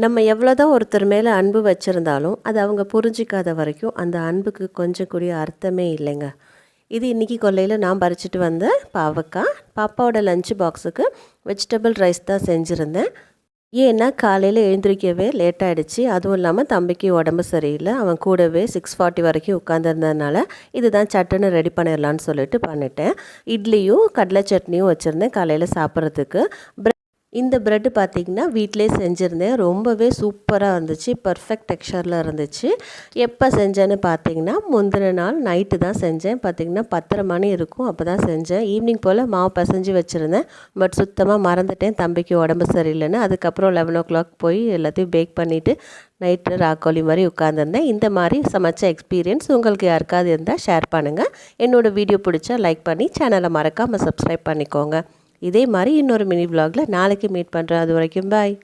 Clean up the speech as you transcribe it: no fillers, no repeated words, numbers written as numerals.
நம்ம எவ்வளோதான் ஒருத்தர் மேலே அன்பு வச்சுருந்தாலும் அது அவங்க புரிஞ்சிக்காத வரைக்கும் அந்த அன்புக்கு கொஞ்சம் கூடிய அர்த்தமே இல்லைங்க. இது இன்றைக்கி கொல்லையில் நான் பறிச்சிட்டு வந்த பாவக்காய். பாப்பாவோட லஞ்ச் பாக்ஸுக்கு வெஜிடபிள் ரைஸ் தான் செஞ்சுருந்தேன். ஏன்னா காலையில் எழுந்திரிக்கவே லேட் ஆகிடுச்சு. அதுவும் இல்லாமல் தம்பிக்கு உடம்பு சரியில்லை. அவன் கூடவே 6:40 வரைக்கும் உட்காந்துருந்ததுனால இதுதான் சட்டுன்னு ரெடி பண்ணிடலான்னு சொல்லிட்டு பண்ணிட்டேன். இட்லியும் கடலை சட்னியும் வச்சுருந்தேன் காலையில் சாப்பிட்றதுக்கு. இந்த ப்ரெட்டு பார்த்திங்கன்னா வீட்டிலே செஞ்சுருந்தேன். ரொம்பவே சூப்பராக இருந்துச்சு. பர்ஃபெக்ட் டெக்ஸ்சரில் இருந்துச்சு. எப்போ செஞ்சேன்னு பார்த்தீங்கன்னா முந்தின நாள் நைட்டு தான் செஞ்சேன். பார்த்திங்கன்னா 10:30 மணி இருக்கும் அப்போ தான் செஞ்சேன். ஈவினிங் போல் மாவு பிசைஞ்சு வச்சுருந்தேன். பட் சுத்தமாக மறந்துட்டேன் தம்பிக்கு உடம்பு சரியில்லைன்னு. அதுக்கப்புறம் 11 o'clock போய் எல்லாத்தையும் பேக் பண்ணிவிட்டு நைட்டு ராக்கோலி மாதிரி உட்காந்துருந்தேன். இந்த மாதிரி சமைச்ச எக்ஸ்பீரியன்ஸ் உங்களுக்கு யாருக்காவது இருந்தால் ஷேர் பண்ணுங்கள். என்னோடய வீடியோ பிடிச்சா லைக் பண்ணி சேனலை மறக்காமல் சப்ஸ்கிரைப் பண்ணிக்கோங்க. இதே மாதிரி இன்னொரு மினி விலாகில் நாளைக்கு மீட் பண்ணுறேன். அது வரைக்கும் பாய்.